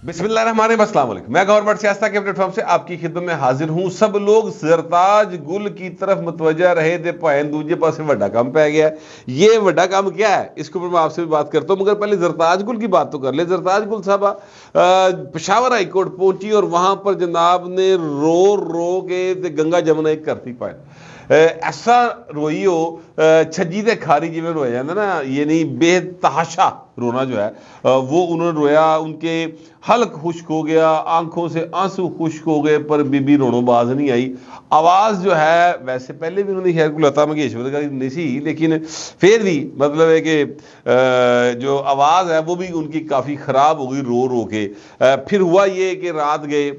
بسم اللہ الرحمن الرحیم، السلام علیکم۔ میں گورنمنٹ سیاستہ کے پلیٹ فارم سے آپ کی خدمت میں حاضر ہوں۔ سب لوگ زرتاج گل کی طرف متوجہ رہے تھے، پائن دوجے پاس وڈا کام پہ گیا ہے۔ یہ وڈا کام کیا ہے اس کے اوپر میں آپ سے بھی بات کرتا ہوں، مگر پہلے زرتاج گل کی بات تو کر لیں۔ زرتاج گل صاحبہ پشاور ہائی کورٹ پہنچی اور وہاں پر جناب نے رو کے گنگا جمنا ایک کرتی پائے ایسا روئی ہو چھجی تے کھاری جی میں رویا جاتا نا، یعنی بے تحاشا رونا جو ہے وہ انہوں نے رویا۔ ان کے حلق خشک ہو گیا، آنکھوں سے آنسو خشک ہو گئے، پر بی بی رونو باز نہیں آئی۔ آواز جو ہے ویسے پہلے بھی انہوں نے خیر کو لتا منگیشکر کا نہیں سی، لیکن پھر بھی مطلب ہے کہ جو آواز ہے وہ بھی ان کی کافی خراب ہو گئی رو کے۔ پھر ہوا یہ کہ رات گئے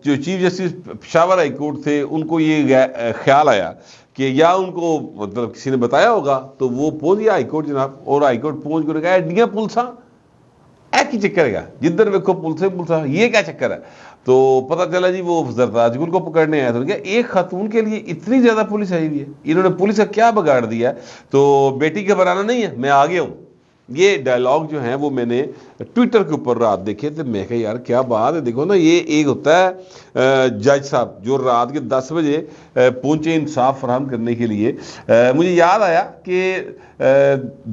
جو chief justice Peshawar high court تھے، ان کو یہ خیال آیا کہ یا ان کو مطلب کسی نے بتایا ہوگا، تو وہ پہنچ گیا ہائی کورٹ جناب، اور ہائی کورٹ پہنچ کر کہا ایڈیاں پولیساں کی چکر ہے، جدھر ویکھو پولیساں، یہ کیا چکر ہے؟ تو پتہ چلا جی وہ زرتاج گل کو پکڑنے آیا تھا۔ ایک خاتون کے لیے اتنی زیادہ پولیس آئی ہوئی ہے، انہوں نے پولیس کا کیا بگاڑ دیا ہے؟ تو بیٹی کا بنانا نہیں ہے، میں آ گیا ہوں۔ یہ ڈائلاگ جو ہیں وہ میں نے ٹویٹر کے اوپر رات دیکھے تھے، میں کہا یار کیا بات ہے۔ دیکھو نا، یہ ایک ہوتا ہے جج صاحب جو رات کے 10 بجے پہنچے انصاف فراہم کرنے کے لیے۔ مجھے یاد آیا کہ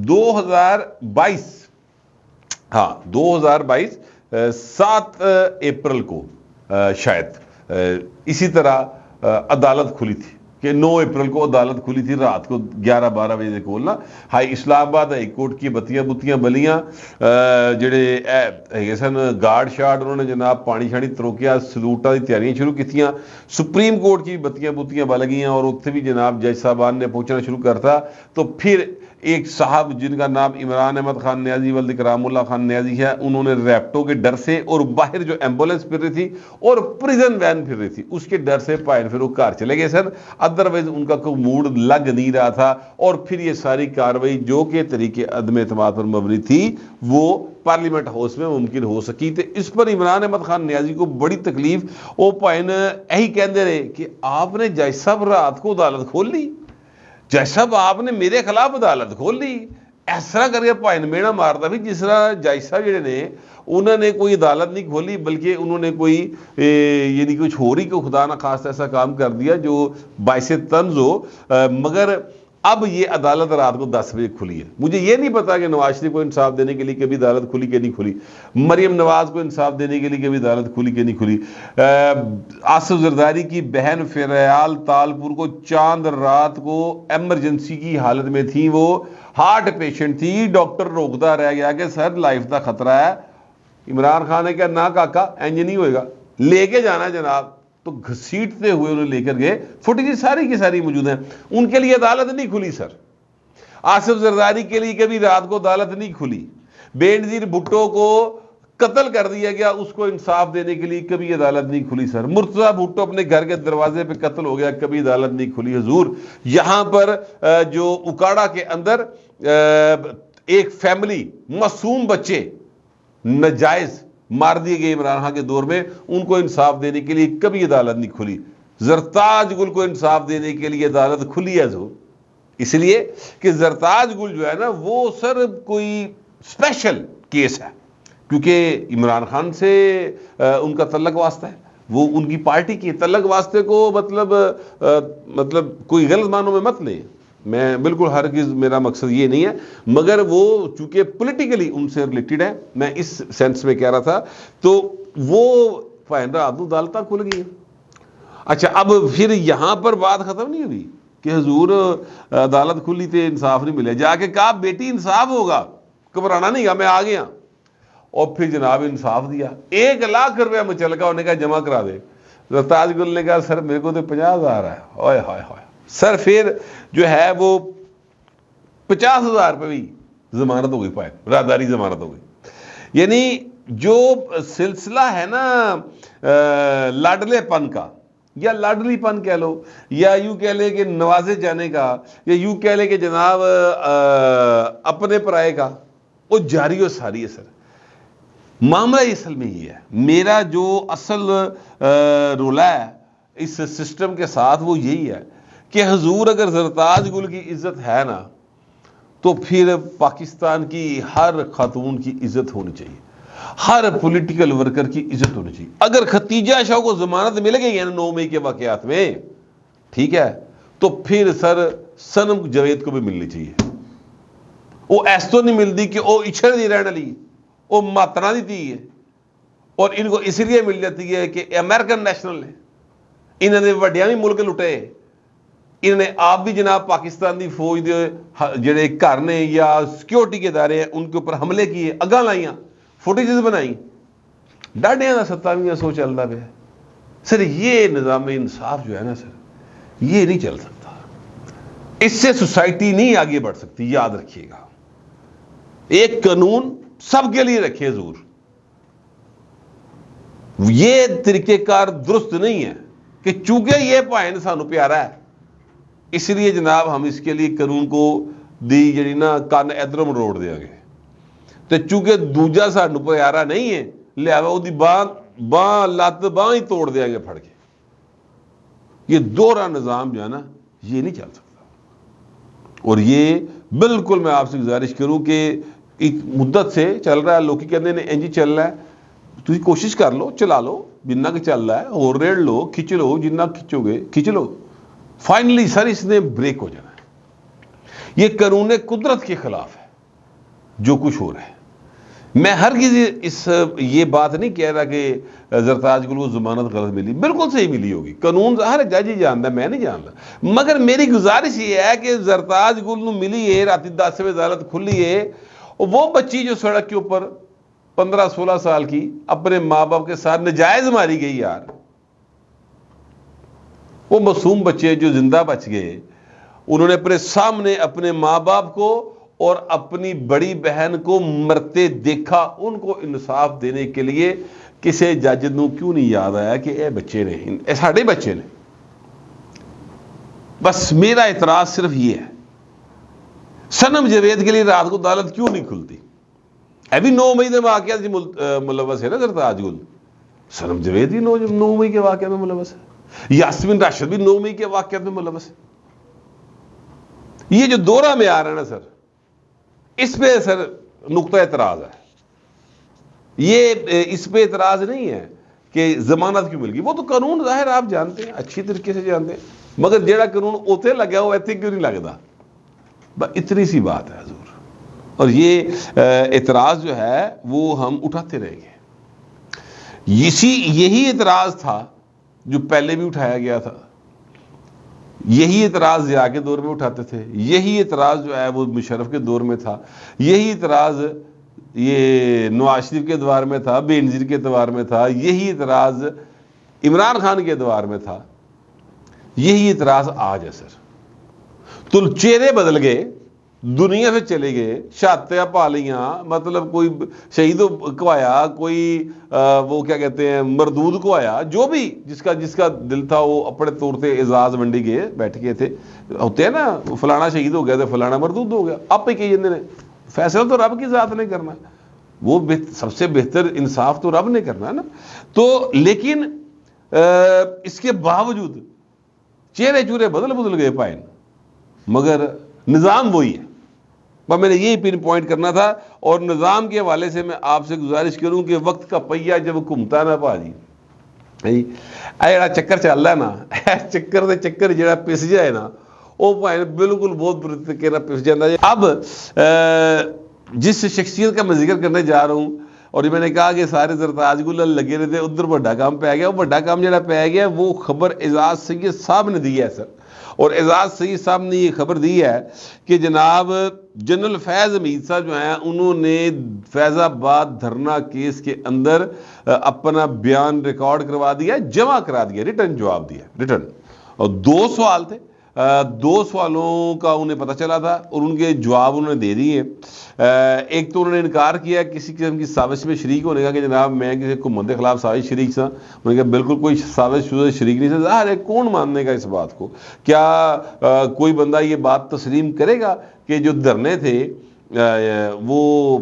2022 7 اپریل کو شاید اسی طرح عدالت کھلی تھی کہ 9 اپریل کو عدالت کھلی تھی رات کو 11-12 بجے کھولنا۔ ہائی اسلام آباد ہائی کورٹ کی بتیاں بلیاں جڑے ہے سن گارڈ شارڈ، انہوں نے جناب پانی شانی تروکیا، سلوٹاں دی تیاریاں شروع کیتیاں۔ سپریم کورٹ کی بتیاں بل گئیاں اور اتنے بھی جناب جج صاحبان نے پہنچنا شروع کرتا۔ تو پھر ایک صاحب جن کا نام عمران احمد خان نیازی ولد کرام اللہ خان نیازی ہے، انہوں نے ریپٹو کے ڈر سے اور باہر جو ایمبولینس پھر رہی تھی اور پریزن وین پھر رہی تھی اس کے ڈر سے پائن پھر وہ گھر چلے گئے سر۔ ادروائز ان کا کوئی موڈ لگ نہیں رہا تھا، اور پھر یہ ساری کاروائی جو کہ طریقے عدم اعتماد پر مبنی تھی وہ پارلیمنٹ ہاؤس میں ممکن ہو سکی۔ تو اس پر عمران احمد خان نیازی کو بڑی تکلیف، وہ پائن یہی کہتے رہے کہ آپ نے جج صاحب رات کو عدالت کھول لی، جج صاحب آپ نے میرے خلاف عدالت کھول لی۔ اس طرح کر کے پائن میڑا مارتا بھی جس طرح جج صاحب جڑے نے انہوں نے کوئی عدالت نہیں کھولی، بلکہ انہوں نے کوئی یعنی کچھ ہو رہی کو خدا نہ خواستہ ایسا کام کر دیا جو باعث طنز ہو۔ مگر اب یہ عدالت رات کو 10 بجے کھلی ہے۔ مجھے یہ نہیں پتا کہ نواز شریف کو انصاف دینے کے لیے کبھی عدالت کھلی کہ نہیں کھلی، مریم نواز کو انصاف دینے کے لیے کبھی عدالت کھلی کہ نہیں کھلی، آصف زرداری کی بہن فریال تالپور کو چاند رات کو ایمرجنسی کی حالت میں تھی، وہ ہارٹ پیشنٹ تھی، ڈاکٹر روکتا رہ گیا کہ سر لائف کا خطرہ ہے۔ عمران خان نے کہا نہ کاکا اینج نہیں ہوئے گا، لے کے جانا جناب۔ تو گھسیٹتے ہوئے انہیں لے کر گئے، فوٹیج ساری کی ساری موجود ہیں۔ ان کے لیے عدالت نہیں کھلی سر۔ آصف زرداری کے لیے کبھی رات کو عدالت نہیں کھلی۔ بے نظیر بھٹو کو قتل کر دیا گیا، اس کو انصاف دینے کے لیے کبھی عدالت نہیں کھلی سر۔ مرتضیٰ بھٹو اپنے گھر کے دروازے پہ قتل ہو گیا، کبھی عدالت نہیں کھلی حضور۔ یہاں پر جو اکاڑا کے اندر ایک فیملی معصوم بچے ناجائز مار دیے گئے عمران خان کے دور میں، ان کو انصاف دینے کے لیے کبھی عدالت نہیں کھلی۔ زرتاج گل کو انصاف دینے کے لیے عدالت کھلی ہے ضرور، اس لیے کہ زرتاج گل جو ہے نا وہ سر کوئی اسپیشل کیس ہے، کیونکہ عمران خان سے ان کا تعلق واسطہ ہے، وہ ان کی پارٹی کی تعلق واسطے کو مطلب کوئی غلط معنوں میں مت لیں، میں بالکل ہرگز میرا مقصد یہ نہیں ہے، مگر وہ چونکہ پولیٹیکلی ان سے ریلیٹڈ ہے، میں اس سینس میں کہہ رہا تھا۔ تو وہ فائن رات کو عدالتاں کھل گئی ہیں۔ اچھا، اب پھر یہاں پر بات ختم نہیں ہوئی کہ حضور عدالت کھلی تھی انصاف نہیں ملے، جا کے کہا بیٹی انصاف ہوگا، گھبرانا نہیں گا، میں آ گیا۔ اور پھر جناب انصاف دیا، 1 لاکھ روپیہ مچلکا انہوں نے کہا جمع کرا دے۔ زرتاج گل نے کہا سر میرے کو تو 50,000 ہے، اوئے ہائے ہائے سر۔ پھر جو ہے وہ 50,000 روپے بھی ضمانت ہو گئی، پائے راداری ضمانت ہو گئی۔ یعنی جو سلسلہ ہے نا لاڈلے پن کا، یا لاڈلی پن کہہ لو، یا یوں کہہ لے کہ نوازے جانے کا، یا یوں کہہ لے کہ جناب اپنے پرائے کا، وہ جاری و ساری ہے سر۔ معاملہ اصل میں یہ ہے، میرا جو اصل رولا ہے اس سسٹم کے ساتھ وہ یہی ہے کہ حضور اگر زرتاج گل کی عزت ہے نا تو پھر پاکستان کی ہر خاتون کی عزت ہونی چاہیے۔ ہر پولیٹیکل ورکر کی عزت ہونی چاہیے. اگر ختیجہ شاہ کو ضمانت مل گئی ہے 9 مئی کے واقعات میں، ٹھیک ہے، تو پھر سر سنم جاوید کو بھی ملنی چاہیے. وہ ایس تو نہیں ملتی کہ وہ اچھڑ دی رہنے لی، وہ ماتنا دی تھی ہے، اور ان کو اس لیے مل جاتی ہے کہ امریکن نیشنل ہے، انہوں نے وڈیاں بھی ملک لٹے، انہوں نے آپ بھی جناب پاکستان دی فوج دے جڑے گھر نے یا سیکورٹی کے ادارے ہیں ان کے اوپر حملے کیے، اگاں لائیاں، فوٹیجز بنائی، ڈاڈیاں دا 27 سو چلتا پہ. سر یہ نظام انصاف جو ہے نا سر، یہ نہیں چل سکتا، اس سے سوسائٹی نہیں آگے بڑھ سکتی. یاد رکھیے گا، ایک قانون سب کے لیے رکھے حضور، یہ طریقہ کار درست نہیں ہے کہ چونکہ یہ پائن سانو پیارا ہے اس لیے جناب ہم اس کے لیے قانون کو دی جڑی نا کن ادھر مروڑ دیا گے، تو چونکہ دوجا سانو پیارا نہیں ہے لہذا وہ باں لت باں ہی توڑ دیا گے پھڑ کے. یہ دوہرا نظام جو ہے نا یہ نہیں چل سکتا. اور یہ بالکل میں آپ سے گزارش کروں کہ ایک مدت سے چل رہا ہے، لوگ کہتے ہیں انجی چل رہا ہے، تھی کوشش کر لو، چلا لو جنہ کہ چل رہا ہے، اور ریڑ لو، کھچ لو، جنہ کھچو گے کھچ لو. فائنلی سر اس نے بریک ہو جانا ہے. یہ قانون قدرت کے خلاف ہے جو کچھ ہو رہا ہے. میں ہرگز یہ بات نہیں کہہ رہا کہ زرتاج گل کو ضمانت غلط ملی، بالکل صحیح ملی ہوگی، قانون ہر جج ہی جانتا ہے، میں نہیں جانتا. مگر میری گزارش یہ ہے کہ زرتاج گل نو ملی ہے رات 10 بجے عدالت کھلی ہے، وہ بچی جو سڑک کے اوپر 15-16 سال کی اپنے ماں باپ کے ساتھ نجائز ماری گئی یار، وہ معصوم بچے جو زندہ بچ گئے، انہوں نے اپنے سامنے اپنے ماں باپ کو اور اپنی بڑی بہن کو مرتے دیکھا. ان کو انصاف دینے کے لیے کسی جج نو کیوں نہیں یاد آیا کہ اے بچے نے، اے ساڑے بچے نے؟ بس میرا اعتراض صرف یہ ہے. سنم جاوید کے لیے رات کو عدالت کیوں نہیں کھلتی؟ ابھی 9 مئی کے واقعات ملوث ہے نا زرتاج گل، سنم جاوید بھی 9 مئی کے واقعات میں ملوث ہے، یاسمین راشد بھی 9 مئی کے واقعات میں ملوث ہے. یہ جو دورہ میں آ رہا ہے نا سر، اس پہ سر نقطہ اعتراض ہے. یہ اس پہ اعتراض نہیں ہے کہ ضمانت کیوں مل گئی، وہ تو قانون ظاہر آپ جانتے ہیں، اچھی طریقے سے جانتے ہیں، مگر جیڑا قانون اوتے لگا وہ ایتھے کیوں نہیں لگتا؟ بس اتنی سی بات ہے حضور. اور یہ اعتراض جو ہے وہ ہم اٹھاتے رہیں گے. یہی اعتراض تھا جو پہلے بھی اٹھایا گیا تھا، یہی اعتراض ضیاء کے دور میں اٹھاتے تھے، یہی اعتراض جو ہے وہ مشرف کے دور میں تھا، یہی اعتراض یہ نواز شریف کے دور میں تھا، بے نظیر کے دور میں تھا، یہی اعتراض عمران خان کے دور میں تھا، یہی اعتراض آج ہے سر. تو چہرے بدل گئے، دنیا سے چلے گئے، شہادتیں پا لیاں، مطلب کوئی شہید کو آیا، کوئی وہ کیا کہتے ہیں مردود کو آیا، جو بھی جس کا دل تھا وہ اپنے طور سے اعزاز منڈی گئے، بیٹھ گئے تھے. ہوتے ہیں نا فلانا شہید ہو گیا تو فلانا مردود ہو گیا، آپ ہی کہی جاندے نے. فیصلہ تو رب کی ذات نے کرنا، وہ سب سے بہتر انصاف تو رب نے کرنا ہے نا. تو لیکن اس کے باوجود چہرے چورے بدل گئے پائن، مگر نظام وہی ہے. میں نے یہی پن پوائنٹ کرنا تھا. اور نظام کے حوالے سے میں آپ سے گزارش کروں کہ وقت کا پہیہ جب گھومتا نا بھاجی، جڑا چکر چل رہا ہے نا، چکر دے چکر جڑا پس جائے نا وہ بھائی بالکل بہت بری طریقے نہ پس جاتا ہے. اب جس شخصیت کا میں ذکر کرنے جا رہا ہوں، اور میں نے کہا کہ سارے زرتاج گل لگے رہتے، ادھر بڑا کام پہ گیا. وہ بڑا کام جڑا پہ گیا وہ خبر اعزاز سید صاحب نے دی ہے سر. اور اعزاز سید صاحب نے یہ خبر دی ہے کہ جناب جنرل فیض حمید صاحب جو ہیں انہوں نے فیض آباد دھرنا کیس کے اندر اپنا بیان ریکارڈ کروا دیا، جمع کرا دیا، ریٹرن جواب دیا، ریٹرن. اور 2 سوال تھے، 2 سوالوں کا انہیں پتہ چلا تھا اور ان کے جواب انہوں نے دے دیے. ایک تو انہوں نے انکار کیا کسی قسم کی سازش میں شریک ہونے کا کہ جناب میں کسی حکومت کے خلاف سازش شریک تھا. انہوں نے کہا بالکل کوئی سازش شریک نہیں تھا. ظاہر ہے کون ماننے گا اس بات کو؟ کیا کوئی بندہ یہ بات تسلیم کرے گا کہ جو دھرنے تھے وہ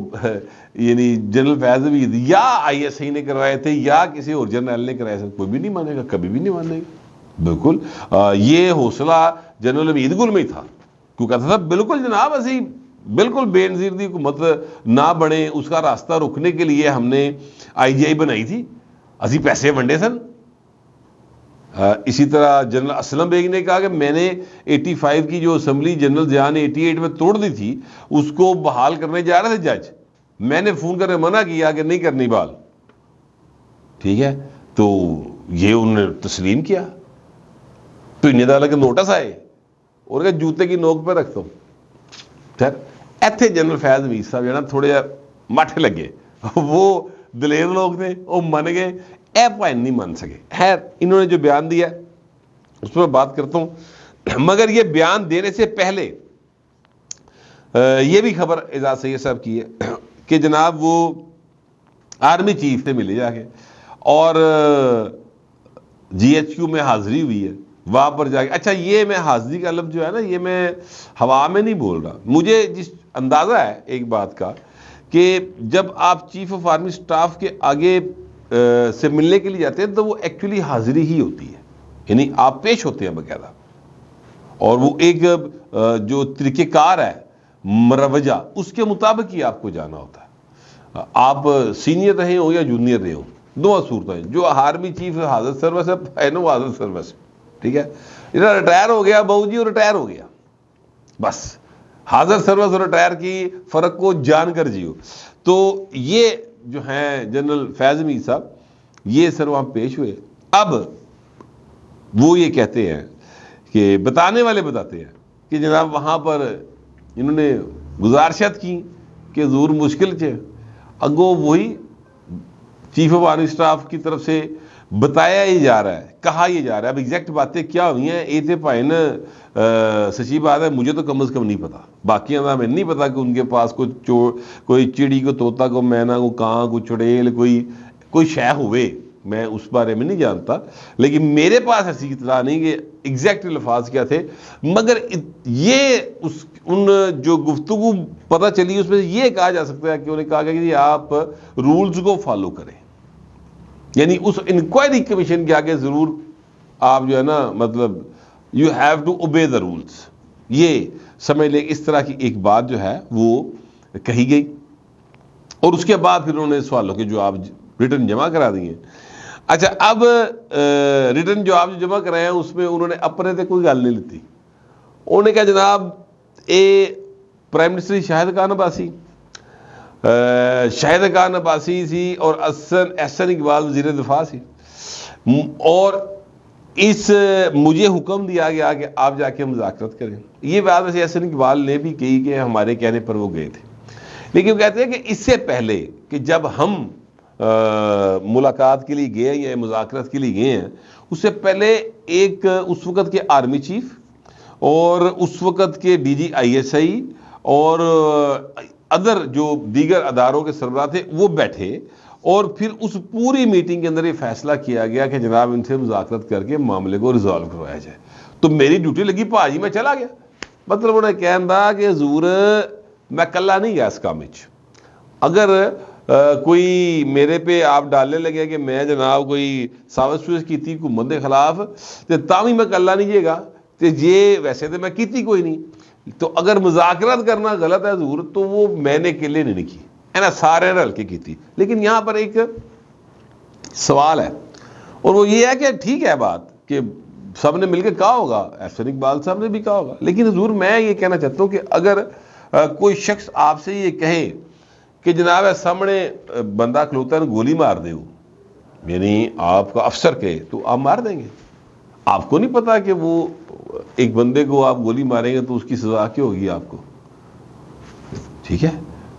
یعنی جنرل فیض حمید یا ISI نے کروائے تھے یا کسی اور جنرل نے کرائے تھے؟ کوئی بھی نہیں مانے گا، کبھی بھی نہیں مانے گا. بالکل یہ حوصلہ جنرل حمید گل میں ہی تھا، کیوں کہتا تھا بالکل جناب اسی بالکل بے نظیر دی حکومت نہ بنے اس کا راستہ روکنے کے لیے ہم نے آئی جی آئی بنائی تھی، اسی پیسے ونڈے سن۔ اسی طرح جنرل اسلم بیگ نے کہا کہ میں نے 85 کی جو اسمبلی جنرل ضیاء نے 88 میں توڑ دی تھی اس کو بحال کرنے جا رہے تھے جج، میں نے فون کر کے منع کیا کہ نہیں کرنی بحال، ٹھیک ہے، تو یہ انہوں نے تسلیم کیا، تو انہیں تعالیٰ کے نوٹس آئے اور کہ جوتے کی نوک پہ رکھتا ہوں۔ خیر ایتھے جنرل فیض حمید صاحب جو نا تھوڑے ماٹھے لگے، وہ دلیر لوگ تھے، وہ من گئے، اے پوائنٹ نہیں مان سکے۔ خیر انہوں نے جو بیان دیا اس پر بات کرتا ہوں، مگر یہ بیان دینے سے پہلے یہ بھی خبر اعجاز سید صاحب کی ہے کہ جناب وہ آرمی چیف سے ملے جا کے، اور جی ایچ کیو میں حاضری ہوئی ہے وہاں پر جا کے۔ اچھا یہ میں حاضری کا لفظ جو ہے نا یہ میں ہوا میں نہیں بول رہا، مجھے جس اندازہ ہے ایک بات کا کہ جب آپ چیف آف آرمی سٹاف کے آگے سے ملنے کے لیے جاتے ہیں تو وہ ایکچولی حاضری ہی ہوتی ہے، یعنی آپ پیش ہوتے ہیں باقاعدہ، اور وہ ایک جو طریقہ کار ہے مروجہ اس کے مطابق ہی آپ کو جانا ہوتا ہے۔ آپ سینئر رہے ہو یا جونیئر رہے ہو، دو صورتیں، جو آرمی چیف حاضر سروس ہے نا وہ حاضر سروس، ٹھیک ہے، ریٹائر ہو گیا بہو جی، ریٹائر ہو گیا، بس حاضر سروس اور ریٹائر کی فرق کو جان کر جیو۔ تو یہ جو ہیں جنرل فیض حمید صاحب یہ سر وہاں پیش ہوئے، اب وہ یہ کہتے ہیں کہ بتانے والے بتاتے ہیں کہ جناب وہاں پر انہوں نے گزارشت کی کہ ضرور مشکل چھے، اگو وہی چیف آف آرمی سٹاف کی طرف سے بتایا ہی جا رہا ہے، کہا یہ جا رہا ہے۔ اب ایگزیکٹ باتیں کیا ہوئی ہیں یہ تھے پائن سچی بات ہے مجھے تو کم از کم نہیں پتا، باقی ہمیں نہیں پتا کہ ان کے پاس کوئی چڑی کو طوطا کو مینا کو کان کو چڑیل کوئی شے ہوئے، میں اس بارے میں نہیں جانتا، لیکن میرے پاس ایسی اطلاع نہیں کہ ایگزیکٹ الفاظ کیا تھے، مگر یہ ان جو گفتگو پتہ چلی اس میں یہ کہا جا سکتا ہے کہ انہیں کہا گیا کہ آپ رولز کو فالو کریں، یعنی اس انکوائری کمیشن کے آگے ضرور آپ جو ہے نا مطلب you have to obey the rules, یہ سمجھ لیں اس طرح کی ایک بات جو ہے وہ کہی گئی، اور اس کے بعد پھر انہوں نے سوالوں کے جواب ریٹن جمع کرا دیے۔ اچھا اب ریٹن جواب جو جمع کرائے ہیں اس میں انہوں نے اپنے تے کوئی گل نہیں لیتی، انہوں نے کہا جناب اے پرائم منسٹر شاہد خان عباسی شاہد خان عباسی سی اور احسن اقبال وزیر دفاع سی، اور اس مجھے حکم دیا گیا کہ آپ جا کے مذاکرت کریں۔ یہ بات ویسے احسن اقبال نے بھی کہی کہ ہمارے کہنے پر وہ گئے تھے، لیکن کہتے ہیں کہ اس سے پہلے کہ جب ہم ملاقات کے لیے گئے یا مذاکرت کے لیے گئے ہیں، اس سے پہلے ایک اس وقت کے آرمی چیف اور اس وقت کے D G I S I اور ادر جو دیگر اداروں کے سربراہ تھے وہ بیٹھے، اور پھر اس پوری میٹنگ کے اندر یہ فیصلہ کیا گیا کہ جناب ان سے مذاکرت کر کے معاملے کو ریزالو کروایا جائے۔ تو میری ڈیوٹی لگی پاجی میں چلا گیا، مطلب انہیں کہنا کہ حضور میں کلا نہیں گیا اس کام وچ، اگر کوئی میرے پہ آپ ڈالنے لگے کہ میں جناب کوئی ساوس سوز کیتی حکومت کے خلاف تے تاں میں کلا نہیں جے گا، تے یہ ویسے تو میں کیتی کوئی نہیں، تو اگر مذاکرات کرنا غلط ہے حضور تو وہ میں نے اکیلے نہیں کی، اینا سارے رل کے کیتی۔ لیکن یہاں پر ایک سوال ہے، اور وہ یہ ہے کہ ٹھیک ہے بات کہ سب نے مل کے کہا ہوگا، احسن اقبال صاحب نے بھی کہا ہوگا، لیکن حضور میں یہ کہنا چاہتا ہوں کہ اگر کوئی شخص آپ سے یہ کہے کہ جناب سامنے بندہ کھلوتا ہے گولی مار دے، یعنی آپ کا افسر کہے تو آپ مار دیں گے، آپ کو نہیں پتا کہ وہ ایک بندے کو آپ گولی ماریں گے تو اس کی سزا کیا ہوگی آپ کو، ٹھیک ہے،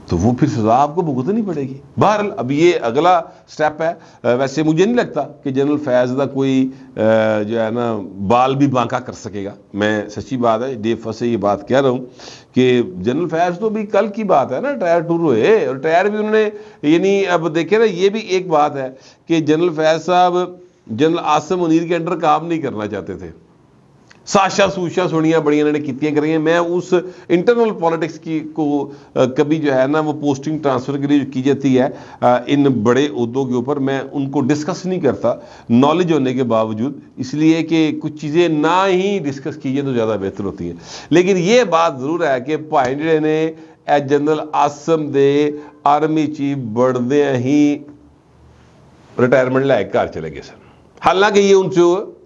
تو وہ پھر سزا آپ کو بھگتنی پڑے گی۔ بہرحال اب یہ اگلا سٹیپ ہے، ویسے مجھے نہیں لگتا کہ جنرل فیض دا کوئی جو ہے نا بال بھی بانکا کر سکے گا، میں سچی بات ہے ڈے فرسٹ سے یہ بات کہہ رہا ہوں کہ جنرل فیض تو بھی کل کی بات ہے نا، ٹائر ٹور ہوئے اور ٹائر بھی انہوں نے، یعنی اب دیکھیں نا یہ بھی ایک بات ہے کہ جنرل فیض صاحب جنرل عاصم منیر کے انڈر کام نہیں کرنا چاہتے تھے، ساشا سوشا سنیاں بڑی انہوں نے کیتیاں کر رہی ہیں۔ میں اس انٹرنل پالیٹکس کی کو کبھی جو ہے نا وہ پوسٹنگ ٹرانسفر کے لیے جو کی جاتی ہے ان بڑے عہدوں کے اوپر، میں ان کو ڈسکس نہیں کرتا نالج ہونے کے باوجود، اس لیے کہ کچھ چیزیں نہ ہی ڈسکس کی جائیں تو زیادہ بہتر ہوتی ہیں۔ لیکن یہ بات ضرور ہے کہ بھائی جڑے نے اے جنرل آسم دے آرمی چیف بڑھدے ہی ریٹائرمنٹ لے کے گھر چلے گئے سن. حالانکہ یہ ان سے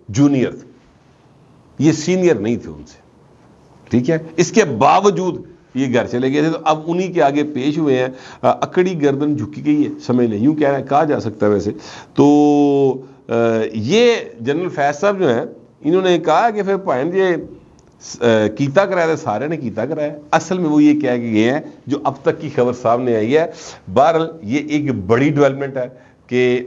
جونیئر تھے, یہ سینئر نہیں تھے ان سے, ٹھیک ہے. اس کے باوجود یہ گھر چلے گئے تھے. تو اب انہی کے آگے پیش ہوئے ہیں. اکڑی گردن جھکی گئی ہے, سمجھ لیں, یوں کہا جا سکتا ہے ویسے تو. یہ جنرل فیض صاحب جو ہیں انہوں نے کہا کہ پھر پوائنٹ یہ کیتا کرایا تھا, سارے نے کیتا کرایا. اصل میں وہ یہ کہہ کے گئے ہیں جو اب تک کی خبر سامنے آئی ہے. بہرحال یہ ایک بڑی ڈیولپمنٹ ہے کہ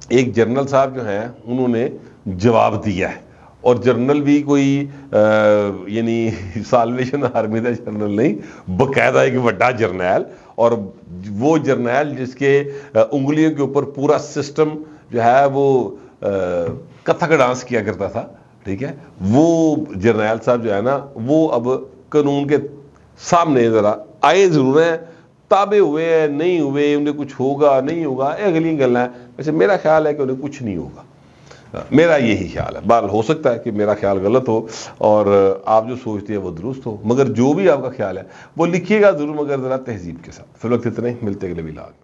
ایک جنرل صاحب جو ہیں انہوں نے جواب دیا ہے, اور جنرل بھی کوئی یعنی سالویشن آرمی کا جنرل نہیں, باقاعدہ ایک بڑا جرنیل, اور وہ جرنیل جس کے انگلیوں کے اوپر پورا سسٹم جو ہے وہ کتھک ڈانس کیا کرتا تھا, ٹھیک ہے. وہ جرنیل صاحب جو ہے نا وہ اب قانون کے سامنے ذرا آئے ضرور ہیں, تابع ہوئے ہیں, نہیں ہوئے, انہیں کچھ ہوگا نہیں ہوگا, یہ اگلی گلیں ہیں. ویسے میرا خیال ہے کہ انہیں کچھ نہیں ہوگا, میرا یہی خیال ہے. بہرحال ہو سکتا ہے کہ میرا خیال غلط ہو اور آپ جو سوچتے ہیں وہ درست ہو, مگر جو بھی آپ کا خیال ہے وہ لکھیے گا ضرور, مگر ذرا تہذیب کے ساتھ. فی الوقت اتنا ہی, ملتے اگلے ولاگ میں.